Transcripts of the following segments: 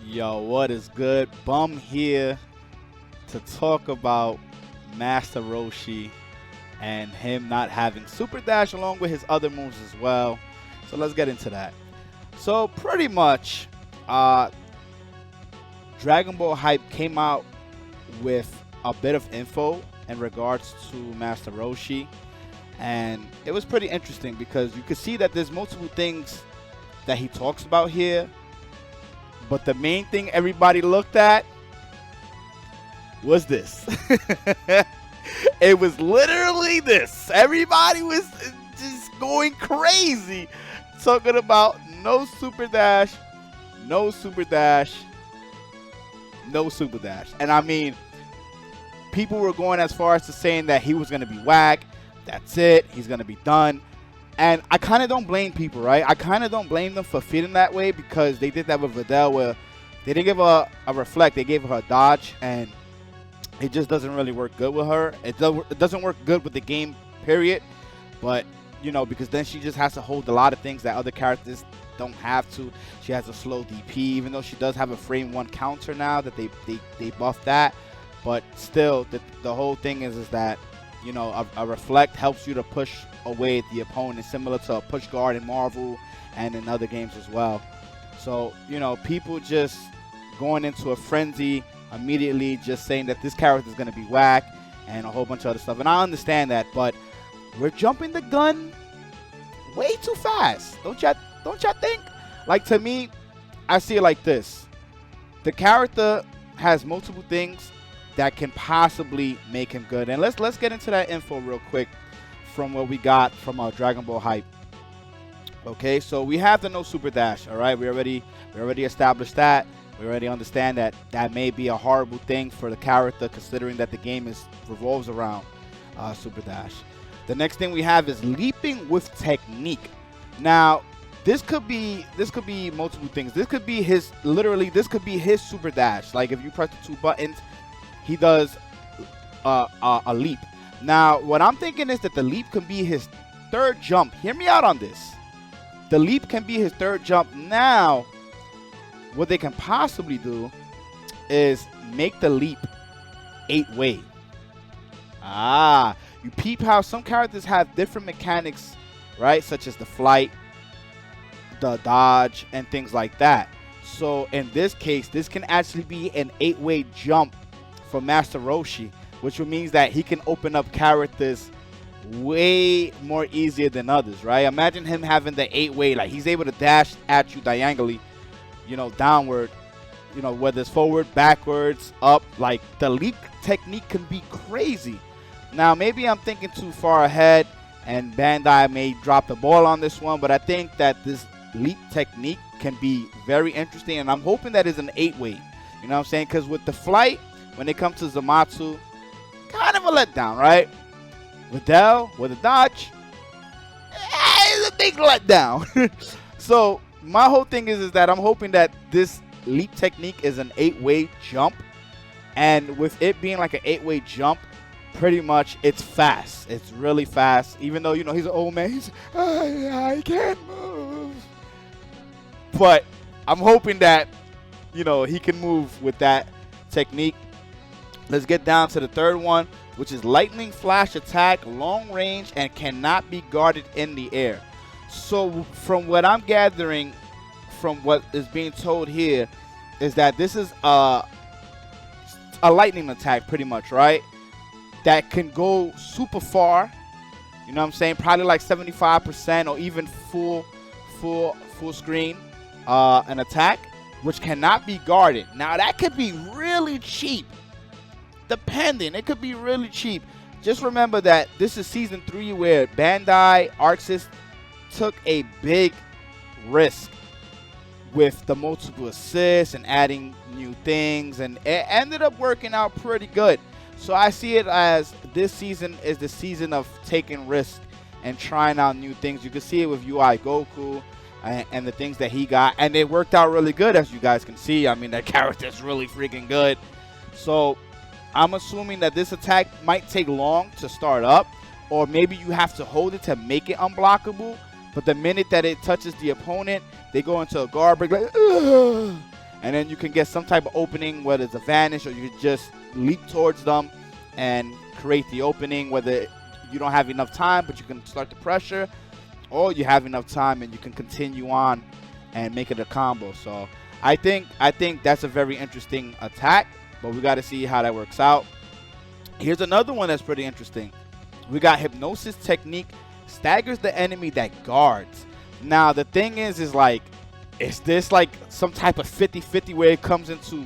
Yo, what is good? Bum here to talk about Master Roshi and him not having Super Dash along with his other moves as well. So let's get into that. So pretty much, uh, Dragon Ball Hype came out with a bit of info in regards to Master Roshi, and it was pretty interesting because you could see that there's multiple things that he talks about here, but the main thing everybody looked at was this. It was literally this. Everybody was just going crazy talking about no Super Dash, no Super Dash, no Super Dash. And I mean, people were going as far as to saying that he was going to be whack. That's it. He's going to be done. And I kind of don't blame people, right? I kind of don't blame them for feeling that way because they did that with Videl where they didn't give her a reflect. They gave her a dodge, and it just doesn't really work good with her. It doesn't work good with the game, period. But, you know, because then she just has to hold a lot of things that other characters don't have to. She has a slow DP, even though she does have a frame 1 counter now that they buffed that. But still, the whole thing is that, you know, a reflect helps you to push away the opponent, similar to a push guard in Marvel and in other games as well. So, you know, people just going into a frenzy immediately, just saying that this character is going to be whack and a whole bunch of other stuff. And I understand that, but we're jumping the gun way too fast. Don't y'all think? Like, to me, I see it like this. The character has multiple things that can possibly make him good. And let's get into that info real quick from what we got from our Dragon Ball Hype. Okay, so we have the no Super Dash, all right? We already established that. We already understand that that may be a horrible thing for the character considering that the game revolves around Super Dash. The next thing we have is leaping with technique. Now, this could be multiple things. This could be his Super Dash. Like if you press the 2 buttons, he does a leap. Now, what I'm thinking is that the leap can be his third jump. Hear me out on this. The leap can be his third jump. Now, what they can possibly do is make the leap 8-way. You peep how some characters have different mechanics, right? Such as the flight, the dodge, and things like that. So in this case, this can actually be an 8-way jump for Master Roshi, which means that he can open up characters way more easier than others, right? Imagine him having the 8-way, like he's able to dash at you diagonally, you know, downward, you know, whether it's forward, backwards, up. Like the leap technique can be crazy. Now, maybe I'm thinking too far ahead and Bandai may drop the ball on this one, but I think that this leap technique can be very interesting, and I'm hoping that is an 8-way. You know what I'm saying? Because with the flight, when it comes to Zamasu, kind of a letdown, right? Videl with a dodge, it's a big letdown. So my whole thing is that I'm hoping that this leap technique is an 8-way jump, and with it being like an 8-way jump, pretty much it's fast. It's really fast. Even though, you know, he's an old man, I can't move. But I'm hoping that, you know, he can move with that technique. Let's get down to the third one, which is lightning flash attack, long range, and cannot be guarded in the air. So from what I'm gathering, from what is being told here, is that this is a lightning attack pretty much, right? That can go super far. You know what I'm saying? Probably like 75% or even full screen an attack, which cannot be guarded. Now that could be really cheap. Depending, it could be really cheap. Just remember that this is season 3 where Bandai Arxis took a big risk with the multiple assists and adding new things, and it ended up working out pretty good. So I see it as this season is the season of taking risks and trying out new things. You can see it with UI Goku and the things that he got, and it worked out really good, as you guys can see. I mean, that character is really freaking good. So I'm assuming that this attack might take long to start up, or maybe you have to hold it to make it unblockable. But the minute that it touches the opponent, they go into a guard break like, ugh, and then you can get some type of opening, whether it's a vanish or you can just leap towards them and create the opening, whether you don't have enough time but you can start the pressure, or you have enough time and you can continue on and make it a combo. So I think that's a very interesting attack, but we got to see how that works out. Here's another one that's pretty interesting. We got Hypnosis Technique, staggers the enemy that guards. Now the thing is like, is this like some type of 50-50 where it comes into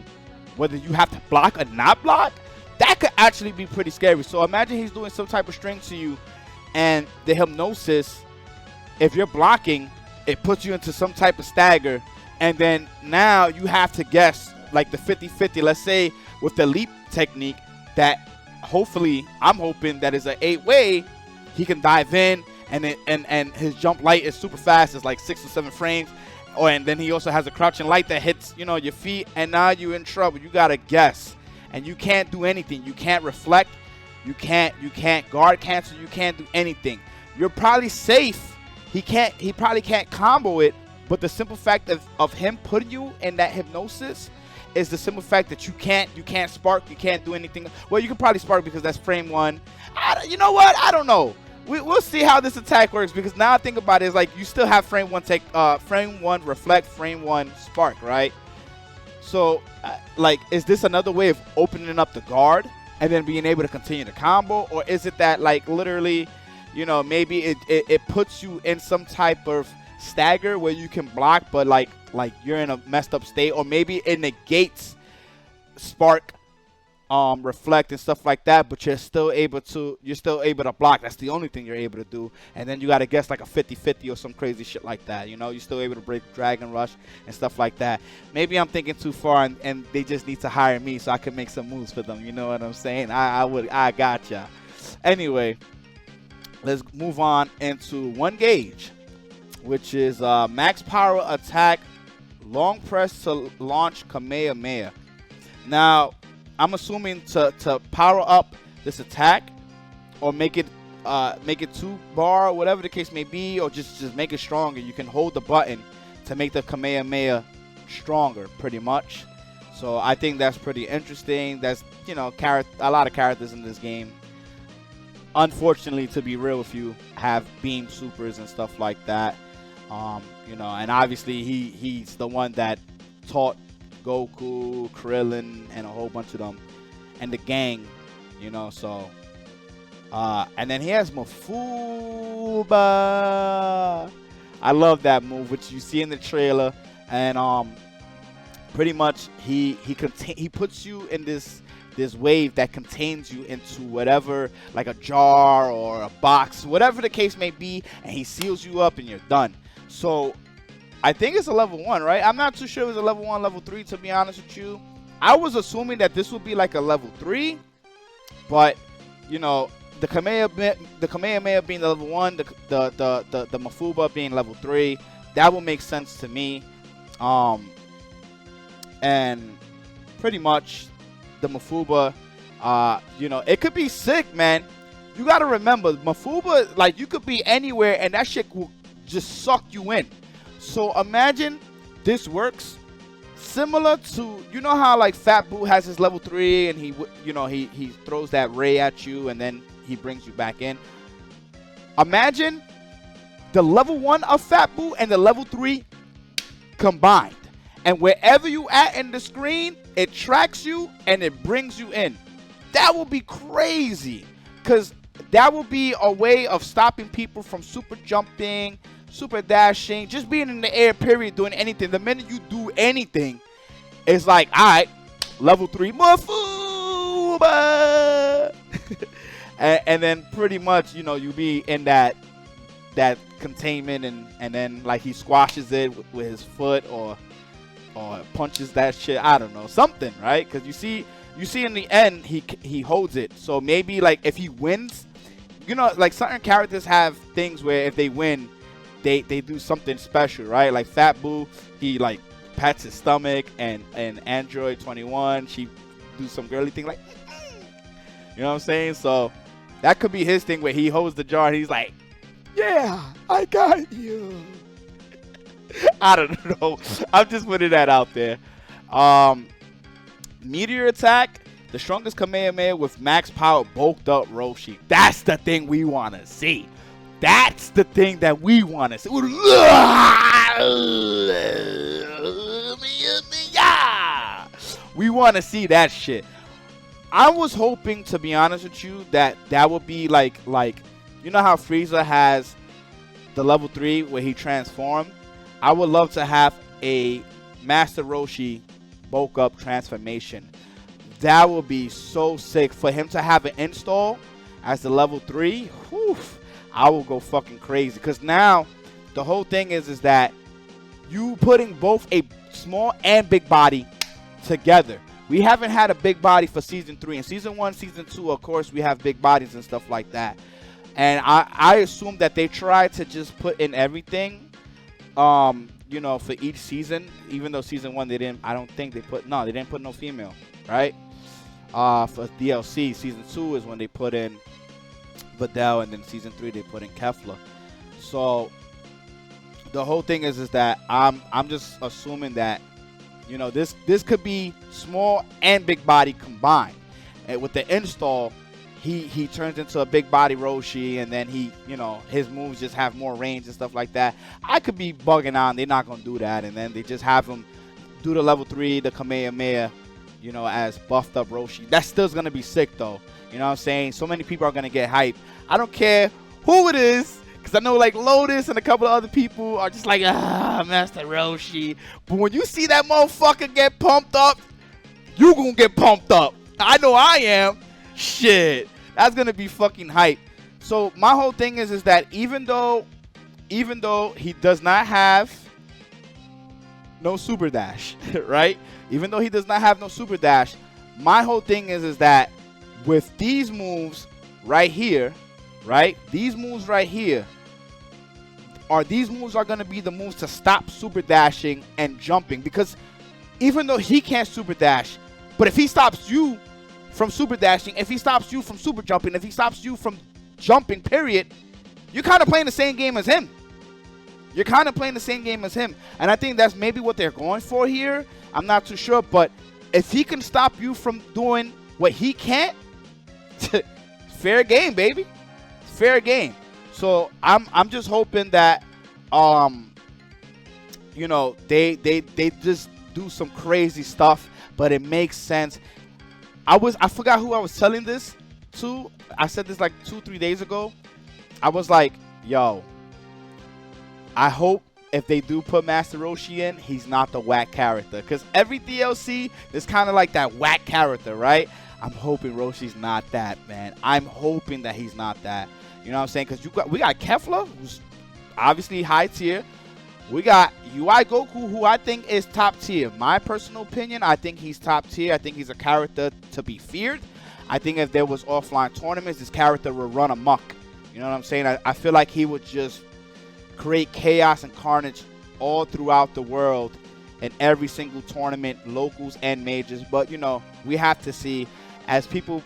whether you have to block or not block? That could actually be pretty scary. So imagine he's doing some type of string to you, and the hypnosis, if you're blocking, it puts you into some type of stagger, and then now you have to guess like the 50-50. Let's say with the leap technique that hopefully, I'm hoping that is an 8-way, he can dive in, and his jump light is super fast. It's like 6 or 7 frames. Oh, and then he also has a crouching light that hits, you know, your feet, and now you're in trouble. You gotta guess. And you can't do anything. You can't reflect. You can't guard cancel. You can't do anything. You're probably safe. He probably can't combo it. But the simple fact of him putting you in that hypnosis is the simple fact that you can't spark. You can't do anything. Well, you can probably spark because that's frame 1. You know what? I don't know. We'll see how this attack works, because now I think about it, is like you still have frame 1 reflect, frame 1 spark, right? So, like, is this another way of opening up the guard and then being able to continue the combo? Or is it that, like, literally, you know, maybe it puts you in some type of stagger where you can block, but, like you're in a messed up state? Or maybe it negates spark, reflect and stuff like that, but you're still able to block. That's the only thing you're able to do. And then you got to guess like a 50-50 or some crazy shit like that. You know, you're still able to break Dragon Rush and stuff like that. Maybe I'm thinking too far, and they just need to hire me so I can make some moves for them. You know what I'm saying? I gotcha. Anyway, let's move on into 1 gauge, which is max power attack, long press to launch Kamehameha. Now, I'm assuming to power up this attack or make it 2 bar, whatever the case may be, or just make it stronger. You can hold the button to make the Kamehameha stronger, pretty much. So I think that's pretty interesting. That's, you know, a lot of characters in this game, unfortunately, to be real with you, have beam supers and stuff like that. You know, and obviously he's the one that taught Goku, Krillin, and a whole bunch of them, and the gang, you know. So and then he has Mafuba. I love that move, which you see in the trailer. And pretty much he puts you in this wave that contains you into whatever, like a jar or a box, whatever the case may be, and he seals you up and you're done. So I think it's a level 1, right? I'm not too sure if it's a level 1, level 3, to be honest with you. I was assuming that this would be like a level 3, but, you know, the Kamehameha being the level 1, the Mafuba being level 3, that will make sense to me. And pretty much the Mafuba, you know, it could be sick, man. You got to remember, Mafuba, like, you could be anywhere and that shit will just suck you in. So imagine this works similar to, you know how like Fat Boo has his level 3 and he throws that ray at you and then he brings you back in. Imagine the level 1 of Fat Boo and the level 3 combined. And wherever you at in the screen, it tracks you and it brings you in. That will be crazy, because that will be a way of stopping people from super jumping, super dashing, just being in the air, period, doing anything. The minute you do anything, it's like, all right, level 3, Mafuba. and then pretty much, you know, you be in that containment, and then like he squashes it with his foot or punches that shit. I don't know, something, right? Because you see in the end he holds it. So maybe like if he wins, you know, like certain characters have things where if they win, they do something special, right? Like Fat Boo, he like pats his stomach, and Android 21, she do some girly thing like, you know what I'm saying? So that could be his thing where he holds the jar and he's like, yeah, I got you. I don't know. I'm just putting that out there. Meteor Attack, the strongest Kamehameha with max power bulked up Roshi. That's the thing we want to see. That's the thing that we want to see. We want to see that shit. I was hoping, to be honest with you, that would be like you know how Frieza has the level 3 where he transformed? I would love to have a Master Roshi bulk up transformation. That would be so sick. For him to have an install as the level 3, whew, I will go fucking crazy. Because now the whole thing is that you putting both a small and big body together. We haven't had a big body for season 3. In season 1, season 2, of course, we have big bodies and stuff like that. And I assume that they tried to just put in everything, you know, for each season. Even though season 1 they didn't, I don't think they put, no, they didn't put no female, right? For DLC, season 2 is when they put in Videl, and then season 3 they put in Kefla. So the whole thing is that I'm just assuming that, you know, this could be small and big body combined. And with the install, he turns into a big body Roshi, and then he, you know, his moves just have more range and stuff like that. I could be bugging on. They're not going to do that. And then they just have him do the level 3, the Kamehameha, you know, as buffed up Roshi. That still's going to be sick, though. You know what I'm saying? So many people are going to get hyped. I don't care who it is, because I know, like, Lotus and a couple of other people are just like, Master Roshi. But when you see that motherfucker get pumped up, you going to get pumped up. I know I am. Shit. That's going to be fucking hype. So my whole thing is that even though he does not have no super dash, right? Even though he does not have no super dash, my whole thing is that with these moves right here, right? These moves right here, these moves are going to be the moves to stop super dashing and jumping. Because even though he can't super dash, but if he stops you from super dashing, if he stops you from super jumping, if he stops you from jumping, period, you're kind of playing the same game as him. You're kind of playing the same game as him. And I think that's maybe what they're going for here. I'm not too sure. But if he can stop you from doing what he can't, fair game, baby. Fair game. So I'm just hoping that you know, they just do some crazy stuff, but it makes sense. I forgot who I was telling this to. I said this like 2-3 days ago. I was like, yo, I hope if they do put Master Roshi in, he's not the whack character. Because every DLC is kind of like that whack character, right? I'm hoping Roshi's not that, man. I'm hoping that he's not that. You know what I'm saying? Because we got Kefla, who's obviously high tier. We got UI Goku, who I think is top tier. My personal opinion, I think he's top tier. I think he's a character to be feared. I think if there was offline tournaments, this character would run amok. You know what I'm saying? I feel like he would just create chaos and carnage all throughout the world in every single tournament, locals and majors. But, you know, we have to see as people,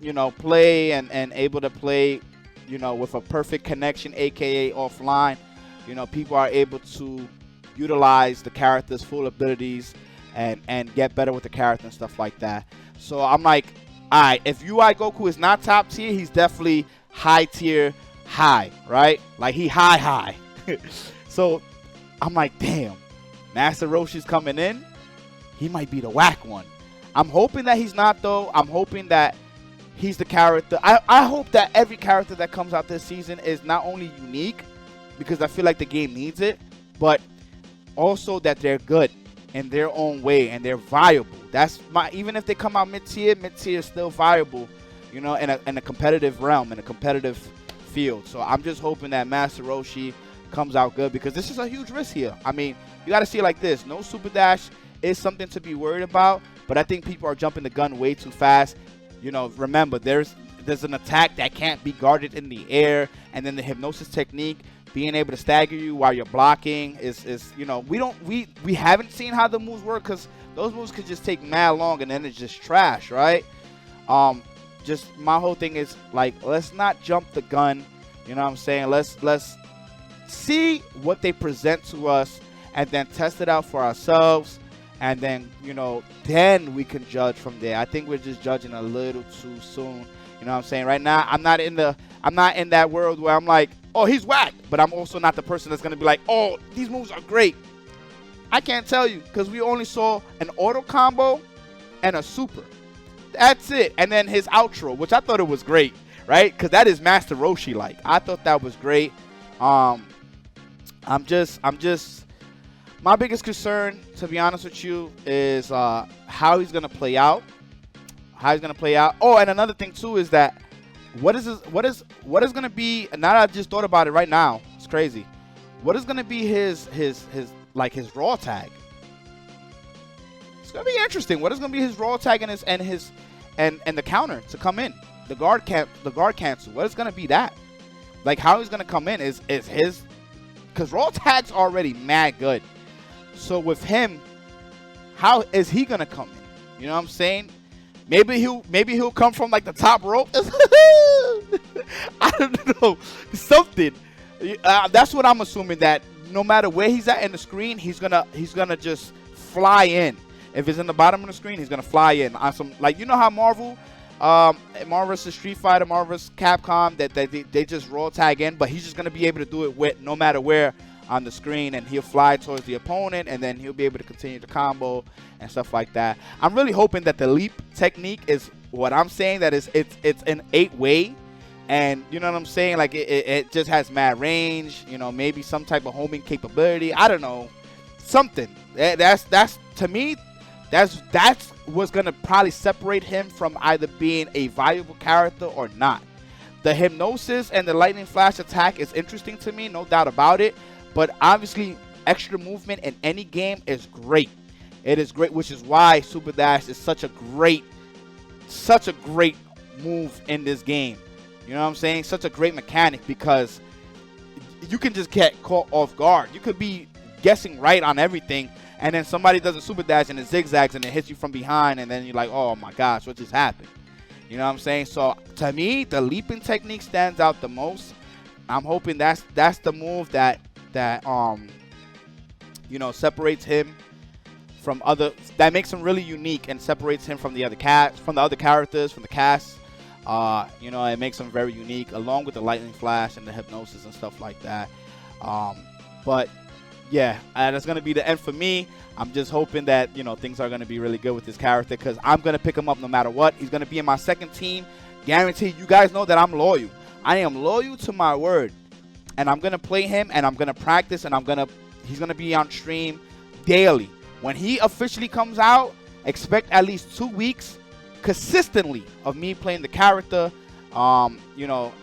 you know, play and able to play, you know, with a perfect connection, a.k.a. offline. You know, people are able to utilize the character's full abilities and get better with the character and stuff like that. So I'm like, all right, if UI Goku is not top tier, he's definitely high tier high, right? Like he high. So I'm like, damn, Master Roshi's coming in. He might be the whack one. I'm hoping that he's not, though. I'm hoping that he's the character. I hope that every character that comes out this season is not only unique, because I feel like the game needs it, but also that they're good in their own way and they're viable. That's even if they come out mid-tier is still viable, you know, in a competitive realm, in a competitive field. So I'm just hoping that Master Roshi comes out good, because this is a huge risk here. I mean, you got to see it like this. No super dash is something to be worried about, but I think people are jumping the gun way too fast. You know, remember, there's an attack that can't be guarded in the air, and then the hypnosis technique, being able to stagger you while you're blocking is you know, we haven't seen how the moves work, because those moves could just take mad long and then it's just trash, right? Just my whole thing is like, let's not jump the gun. You know what I'm saying? Let's see what they present to us and then test it out for ourselves and then, you know, then we can judge from there. I think we're just judging a little too soon. You know what I'm saying? Right now, I'm not in that world where I'm like, oh, he's whack, but I'm also not the person that's gonna be like, oh, these moves are great. I can't tell you because we only saw an auto combo and a super. That's it. And then his outro, which I thought it was great, right? Because that is Master Roshi like. I thought that was great. I'm just my biggest concern, to be honest with you, is how he's gonna play out. Oh, and another thing too is that what is gonna be? Now that I just thought about it right now, it's crazy. What is gonna be his raw tag? It's gonna be interesting. What is gonna be his raw tag and the counter to come in? The guard cancel. What is gonna be that? Like how he's gonna come in is his, because raw tag's already mad good. So with him, how is he gonna come in? You know what I'm saying? Maybe he'll come from like the top rope. I don't know, something. That's what I'm assuming, that no matter where he's at in the screen, he's gonna just fly in. If it's in the bottom of the screen, he's gonna fly in on some, like, you know how Marvel vs. Street Fighter, Marvel vs. Capcom, that they just raw tag in, but he's just gonna be able to do it with no matter where on the screen, and he'll fly towards the opponent, and then he'll be able to continue the combo and stuff like that. I'm really hoping that the leap technique is what I'm saying, that it's an 8-way, and you know what I'm saying, like it just has mad range, you know, maybe some type of homing capability. I don't know, something. That's to me, that's what's gonna probably separate him from either being a valuable character or not. The hypnosis and the lightning flash attack is interesting to me, no doubt about it. But obviously, extra movement in any game is great. It is great, which is why Super Dash is such a great move in this game. You know what I'm saying? Such a great mechanic, because you can just get caught off guard. You could be guessing right on everything, and then somebody does a Super Dash and it zigzags and it hits you from behind, and then you're like, oh my gosh, what just happened? You know what I'm saying? So to me, the leaping technique stands out the most. I'm hoping that's the move that you know, separates him from other, that makes him really unique and separates him from the other characters, from the cast. You know, it makes him very unique, along with the lightning flash and the hypnosis and stuff like that. But yeah, that's gonna be the end for me. I'm just hoping that, you know, things are gonna be really good with this character, because I'm gonna pick him up no matter what. He's gonna be in my second team, guaranteed. You guys know that I'm loyal. I am loyal to my word. And I'm going to play him, and I'm going to practice, and he's going to be on stream daily. When he officially comes out, expect at least 2 weeks consistently of me playing the character. You know,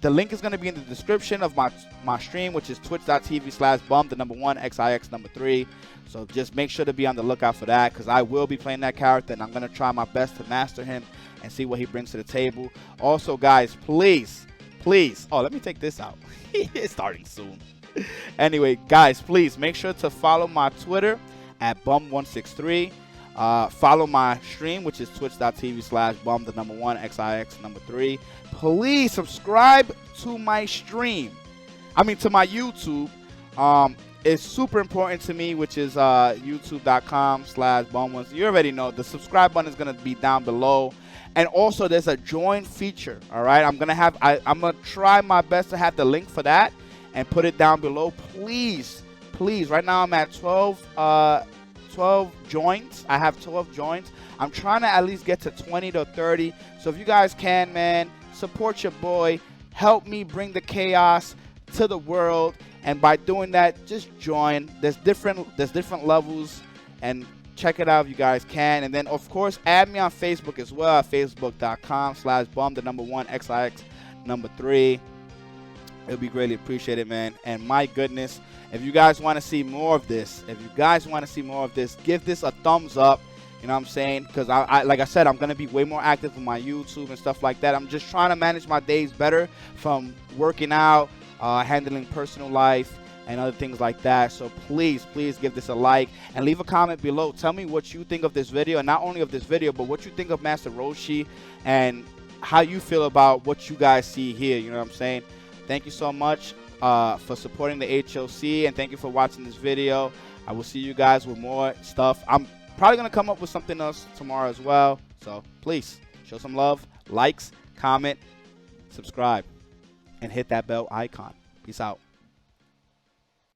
the link is going to be in the description of my stream, which is twitch.tv/bum, the number 1, XIX number 3. So just make sure to be on the lookout for that, because I will be playing that character, and I'm going to try my best to master him and see what he brings to the table. Also, guys, please, oh, let me take this out. It's starting soon. Anyway, guys, please make sure to follow my Twitter at bum163. Follow my stream, which is twitch.tv/bum, the number 1, XIX number 3. Please subscribe to my stream. To my YouTube. It's super important to me, which is youtube.com/bum1. You already know the subscribe button is gonna be down below. And also, there's a join feature. All right, I'm gonna try my best to have the link for that and put it down below. Please. Right now, I'm at 12 joins. I have 12 joins. I'm trying to at least get to 20 to 30. So if you guys can, man, support your boy. Help me bring the chaos to the world. And by doing that, just join. There's different levels, and check it out if you guys can. And then, of course, add me on Facebook as well at facebook.com/bum, the number 1, XIX number 3. It'll be greatly appreciated, man. And my goodness, if you guys want to see more of this, give this a thumbs up. You know what I'm saying? Because like I said, I'm going to be way more active on my YouTube and stuff like that. I'm just trying to manage my days better, from working out, handling personal life, and other things like that. So please give this a like and leave a comment below. Tell me what you think of this video, and not only of this video, but what you think of Master Roshi and how you feel about what you guys see here. You know what I'm saying? Thank you so much for supporting the HOC, and thank you for watching this video. I will see you guys with more stuff. Probably going to come up with something else tomorrow as well. So please show some love, likes, comment, subscribe, and hit that bell icon. Peace out.